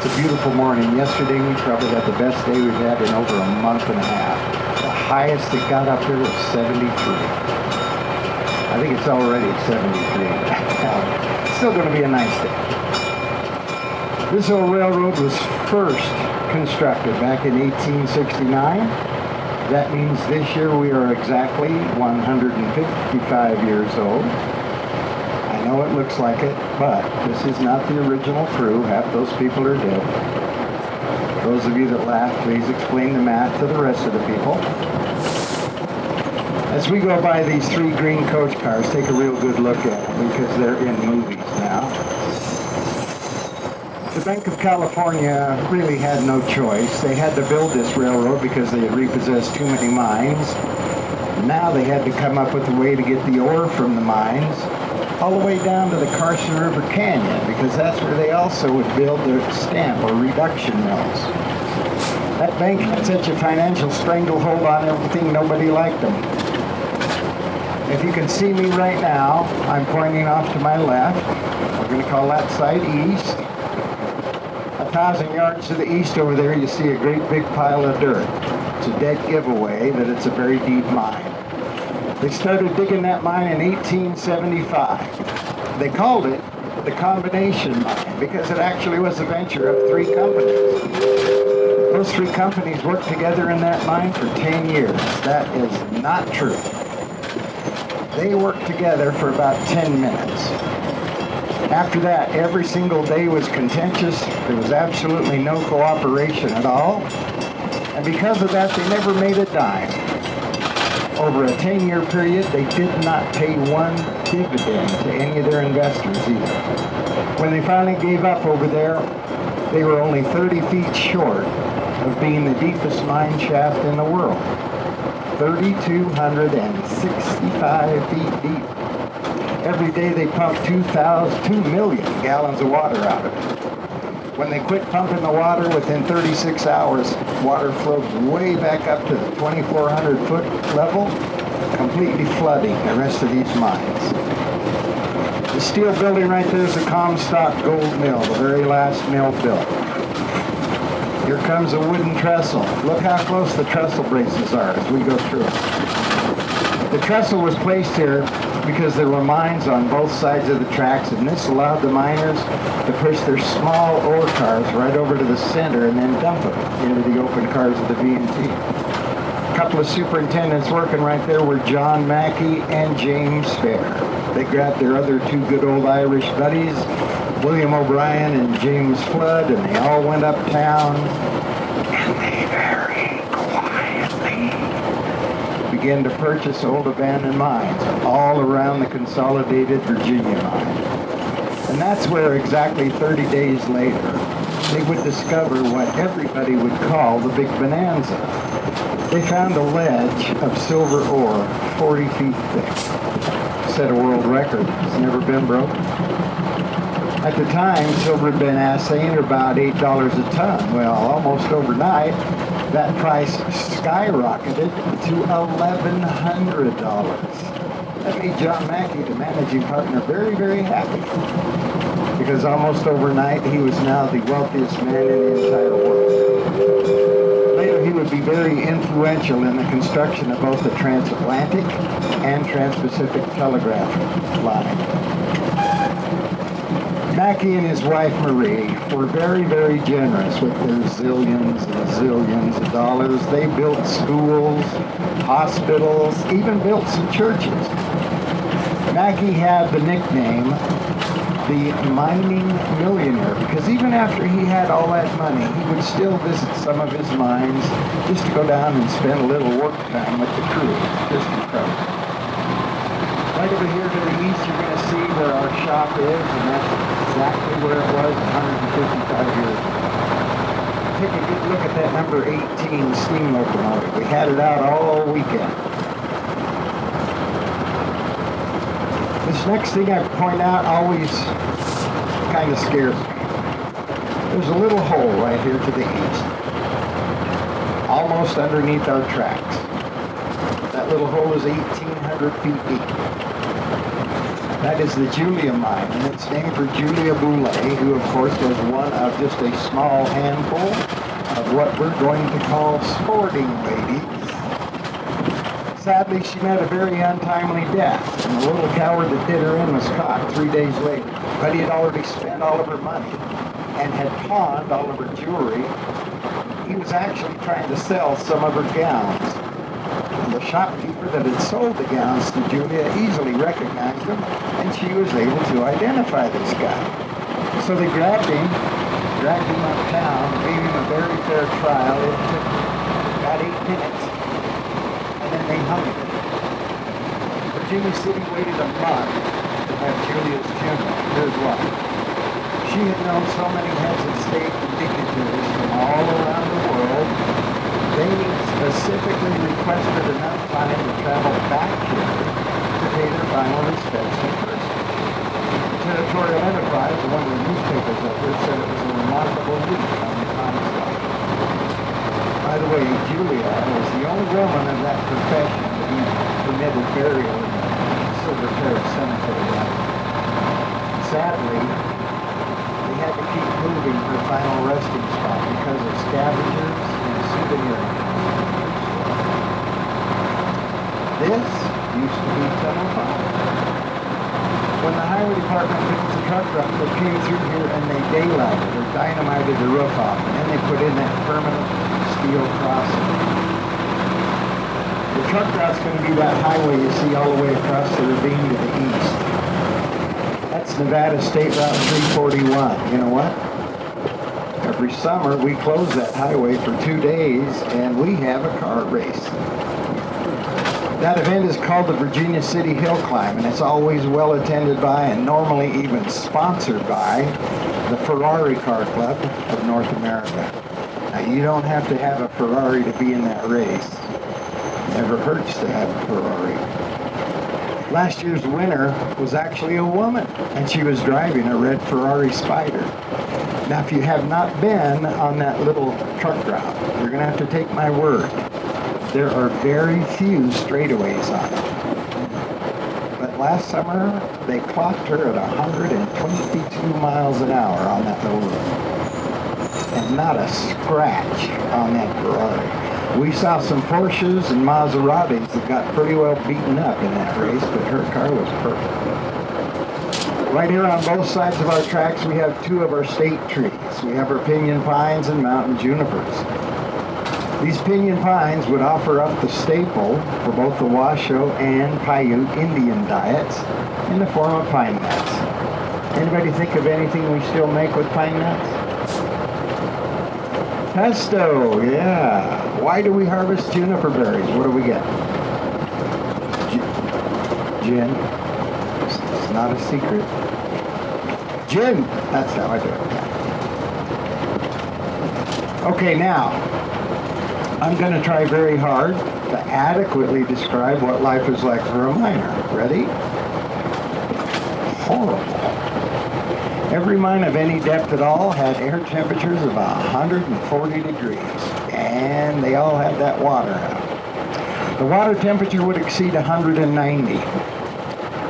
It's a beautiful morning. Yesterday we probably had the best day we've had in over a month and a half. The highest it got up here was 73. I think it's already 73. It's still going to be a nice day. This old railroad was first constructed back in 1869. That means this year we are exactly 155 years old. I know it looks like it, but this is not the original crew. Half those people are dead. Those of you that laugh, please explain the math to the rest of the people. As we go by these three green coach cars, take a real good look at them because they're in movies now. The Bank of California really had no choice. They had to build this railroad because they had repossessed too many mines. Now they had to come up with a way to get the ore from the mines all the way down to the Carson River Canyon, because that's where they also would build their stamp or reduction mills. That bank had such a financial stranglehold on everything, nobody liked them. If you can see me right now, I'm pointing off to my left. We're going to call that side east. 1,000 yards to the east over there, you see a great big pile of dirt. It's a dead giveaway that it's a very deep mine. They started digging that mine in 1875. They called it the Combination Mine because it actually was a venture of three companies. Those three companies worked together in that mine for 10 years. That is not true. They worked together for about 10 minutes. After that, every single day was contentious. There was absolutely no cooperation at all. And because of that, they never made a dime. Over a 10-year period, they did not pay one dividend to any of their investors either. When they finally gave up over there, they were only 30 feet short of being the deepest mine shaft in the world. 3,265 feet deep. Every day they pumped 2 million gallons of water out of it. When they quit pumping the water, within 36 hours, water flowed way back up to the 2,400 foot level, completely flooding the rest of these mines. The steel building right there is the Comstock Gold Mill, the very last mill built. Here comes a wooden trestle. Look how close the trestle braces are as we go through. The trestle was placed here because there were mines on both sides of the tracks, and this allowed the miners to push their small ore cars right over to the center and then dump them into the open cars of the B&T. A couple of superintendents working right there were John Mackey and James Fair. They grabbed their other two good old Irish buddies, William O'Brien and James Flood, and they all went uptown, and they very quietly began to purchase old abandoned mines all around the consolidated Virginia mine. And that's where exactly 30 days later, they would discover what everybody would call the Big Bonanza. They found a ledge of silver ore 40 feet thick. Set a world record. It's never been broken. At the time, silver had been assaying at about $8 a ton. Well, almost overnight, that price skyrocketed to $1,100. That made John Mackey, the managing partner, very, very happy. Because almost overnight, he was now the wealthiest man in the entire world. Later, he would be very influential in the construction of both the transatlantic and trans-Pacific telegraph line. Mackey and his wife Marie were very, very generous with their zillions and zillions of dollars. They built schools, hospitals, even built some churches. Mackey had the nickname the mining millionaire because even after he had all that money, he would still visit some of his mines just to go down and spend a little work time with the crew. Just incredible. Right over here to the east, you're going to see where our shop is, and that's exactly where it was 155 years ago. Take a good look at that number 18 steam locomotive. We had it out all weekend. This next thing I point out always kind of scares me. There's a little hole right here to the east, almost underneath our tracks. That little hole is 1,800 feet deep. That is the Julia mine, and it's named for Julia Boulay, who of course was one of just a small handful of what we're going to call sporting ladies. Sadly, she met a very untimely death, and the little coward that did her in was caught 3 days later. But he had already spent all of her money and had pawned all of her jewelry. He was actually trying to sell some of her gowns. And the shopkeeper that had sold the gowns to Julia easily recognized him, and she was able to identify this guy. So they grabbed him uptown, gave him a very fair trial. It took about 8 minutes, and then they hung him. Virginia City waited a month to have Julia's funeral. Here's why. She had known so many heads of state and dignitaries from all around the world. They specifically requested enough time to travel back here to pay their final respects in person. Territorial Enterprise, one of the newspapers up there, said it was a remarkable week on the Times side. By the way, Julia was the only woman of that profession to be permitted burial in the Silver Terrace Cemetery. Sadly, they had to keep moving her final resting spot because of scavengers and souvenir. This used to be Tunnel 5. When the highway department built the truck route, they came through here and they daylighted or dynamited the roof off, and then they put in that permanent steel crossing. The truck route's going to be that highway you see all the way across the ravine to the east. That's Nevada State Route 341. You know what? Every summer we close that highway for 2 days and we have a car race. That event is called the Virginia City Hill Climb, and it's always well attended by and normally even sponsored by the Ferrari Car Club of North America. Now, you don't have to have a Ferrari to be in that race. It never hurts to have a Ferrari. Last year's winner was actually a woman, and she was driving a red Ferrari Spider. Now, if you have not been on that little truck route, you're going to have to take my word. There are very few straightaways on it. But last summer, they clocked her at 122 miles an hour on that little road. And not a scratch on that Ferrari. We saw some Porsches and Maseratis that got pretty well beaten up in that race, but her car was perfect. Right here on both sides of our tracks, we have 2 of our state trees. We have our pinyon pines and mountain junipers. These pinyon pines would offer up the staple for both the Washoe and Paiute Indian diets in the form of pine nuts. Anybody think of anything we still make with pine nuts? Pesto, yeah. Why do we harvest juniper berries? What do we get? Gin. It's not a secret. Gin! That's how I do it. Okay, now, I'm going to try very hard to adequately describe what life is like for a miner. Ready? Horrible. Every mine of any depth at all had air temperatures of 140 degrees, and they all had that water out. The water temperature would exceed 190.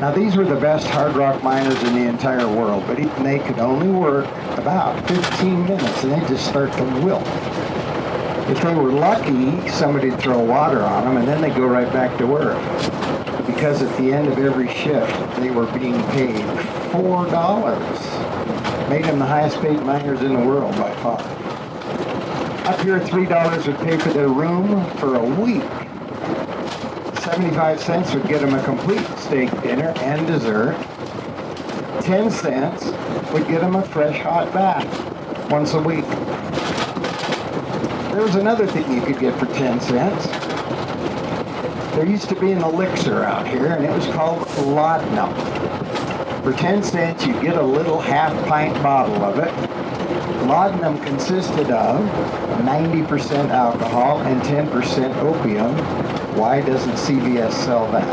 Now, these were the best hard rock miners in the entire world, but even they could only work about 15 minutes, and they'd just start to wilt. If they were lucky, somebody'd throw water on them, and then they'd go right back to work. Because at the end of every shift, they were being paid $4. Made them the highest paid miners in the world by far. Up here, $3 would pay for their room for a week. 75 cents would get them a complete steak dinner and dessert. 10 cents would get them a fresh hot bath once a week. There was another thing you could get for 10 cents. There used to be an elixir out here, and it was called laudanum. For 10 cents, you'd get a little half-pint bottle of it. Laudanum consisted of 90% alcohol and 10% opium. Why doesn't CVS sell that?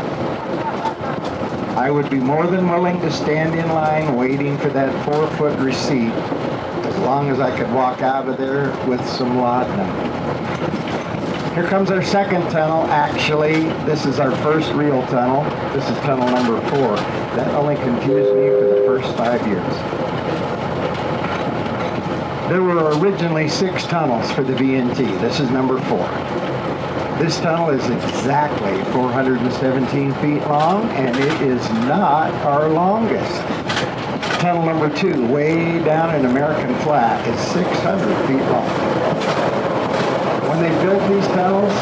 I would be more than willing to stand in line waiting for that 4-foot receipt as long as I could walk out of there with some laudanum. Here comes our second tunnel. Actually, this is our first real tunnel. This is tunnel number 4. That only confused me for the first 5 years. There were originally 6 tunnels for the VNT. This is number 4. This tunnel is exactly 417 feet long, and it is not our longest. Tunnel number 2, way down in American Flat, is 600 feet long. When they built these tunnels,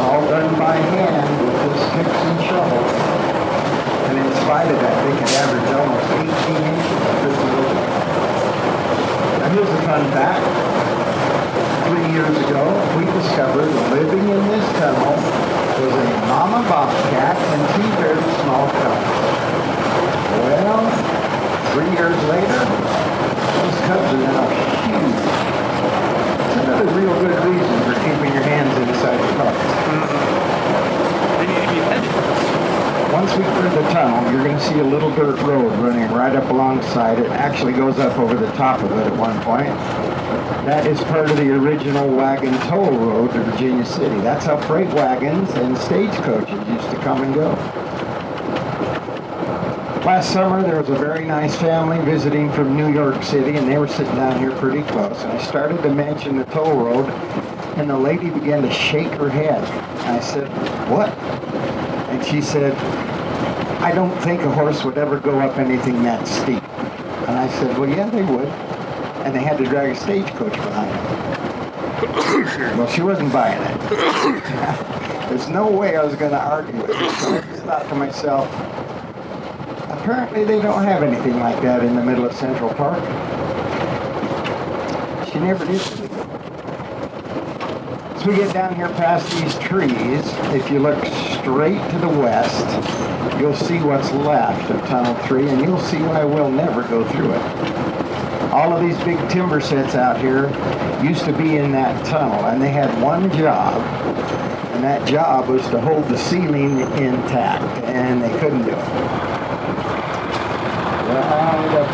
all done by hand with this picks and shovel, and in spite of that, they could average almost 18 inches of visibility. Now here's a fun fact. 3 years ago, we discovered living in this tunnel was a mama bobcat and 2 very small cubs. Well, 3 years later, those cubs are now huge. It's another real good reason for keeping your hands inside the car. They need to be petted. Once we clear the tunnel, you're going to see a little dirt road running right up alongside it. Actually goes up over the top of it at one point. That is part of the original wagon toll road to Virginia City. That's how freight wagons and stagecoaches used to come and go. Last summer, there was a very nice family visiting from New York City, and they were sitting down here pretty close. And I started to mention the toll road, and the lady began to shake her head. I said, "What?" And she said, "I don't think a horse would ever go up anything that steep." And I said, "Well, yeah, they would." And they had to drag a stagecoach behind them. Well, she wasn't buying it. There's no way I was going to argue with her. So I just thought to myself, apparently they don't have anything like that in the middle of Central Park. She never did. As we get down here past these trees, if you look straight to the west, you'll see what's left of Tunnel 3, and you'll see why we'll never go through it. All of these big timber sets out here used to be in that tunnel, and they had one job, and that job was to hold the ceiling intact, and they couldn't do it. Right about here.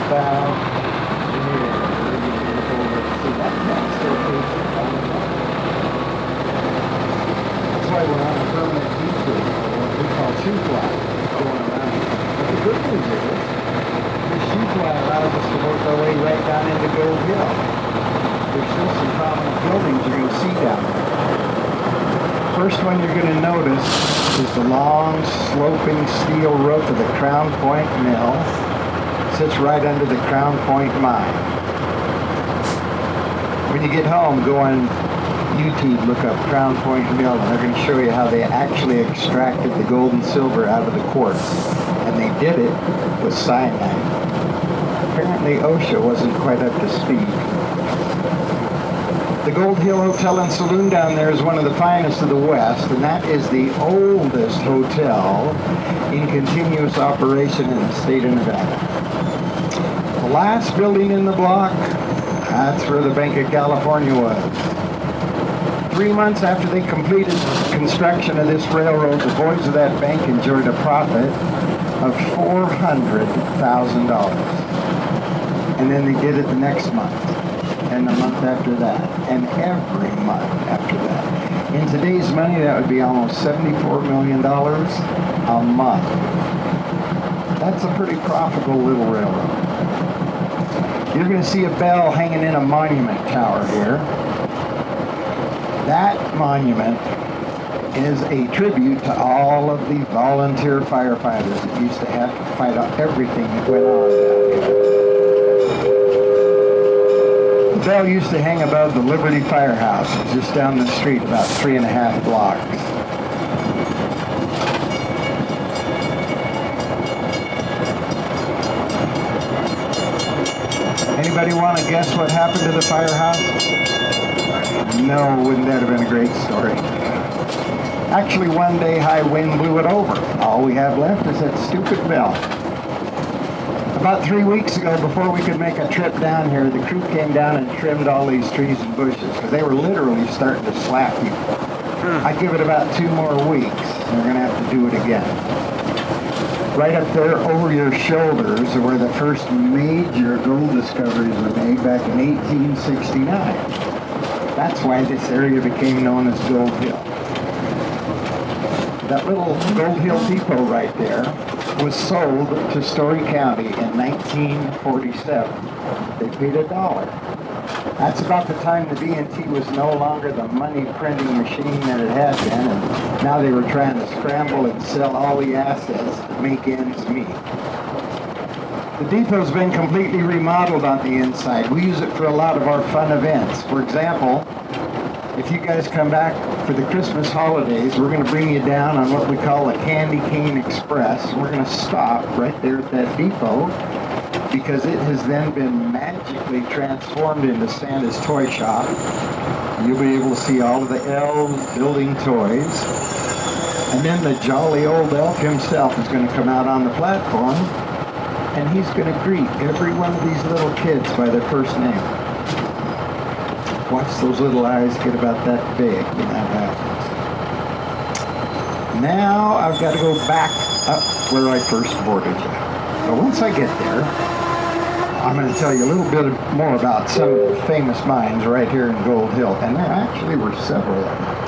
See that staircase? That's why we're on a permanent detour, or what we call shoe fly, going around. But the good news is, the shoe fly allows us to work our way right down into Gold Hill. There's still some prominent buildings you're going to see down there. First one you're going to notice is the long, sloping steel roof of the Crown Point Mill. Sits right under the Crown Point Mine. When you get home, go on YouTube, look up Crown Point Mill, and they're going to show you how they actually extracted the gold and silver out of the quartz. And they did it with cyanide. Apparently OSHA wasn't quite up to speed. The Gold Hill Hotel and Saloon down there is one of the finest of the West, and that is the oldest hotel in continuous operation in the state of Nevada. The last building in the block, that's where the Bank of California was. 3 months after they completed construction of this railroad, the boys of that bank enjoyed a profit of $400,000. And then they did it the next month, and the month after that, and every month after that. In today's money, that would be almost $74 million a month. That's a pretty profitable little railroad. You're going to see a bell hanging in a monument tower here. That monument is a tribute to all of the volunteer firefighters that used to have to fight out everything that went on down here. The bell used to hang above the Liberty Firehouse, just down the street, about 3.5 blocks. Anybody want to guess what happened to the firehouse? No, wouldn't that have been a great story? Actually, one day high wind blew it over. All we have left is that stupid bell. About 3 weeks ago, before we could make a trip down here, the crew came down and trimmed all these trees and bushes because they were literally starting to slap you. I give it about 2 more weeks, and we're going to have to do it again. Right up there over your shoulders are where the first major gold discoveries were made back in 1869. That's why this area became known as Gold Hill. That little Gold Hill Depot right there was sold to Story County in 1947. They paid $1. That's about the time the B&T was no longer the money printing machine that it had been, and now they were trying to scramble and sell all the assets to make ends meet. The depot's been completely remodeled on the inside. We use it for a lot of our fun events. For example, if you guys come back for the Christmas holidays, we're going to bring you down on what we call the Candy Cane Express. We're going to stop right there at that depot because it has then been magically transformed into Santa's toy shop. You'll be able to see all of the elves building toys. And then the jolly old elf himself is going to come out on the platform, and he's going to greet every one of these little kids by their first name. Watch those little eyes get about that big when that happens. Now I've got to go back up where I first boarded you. But once I get there, I'm going to tell you a little bit more about some of the famous mines right here in Gold Hill. And there actually were several of them.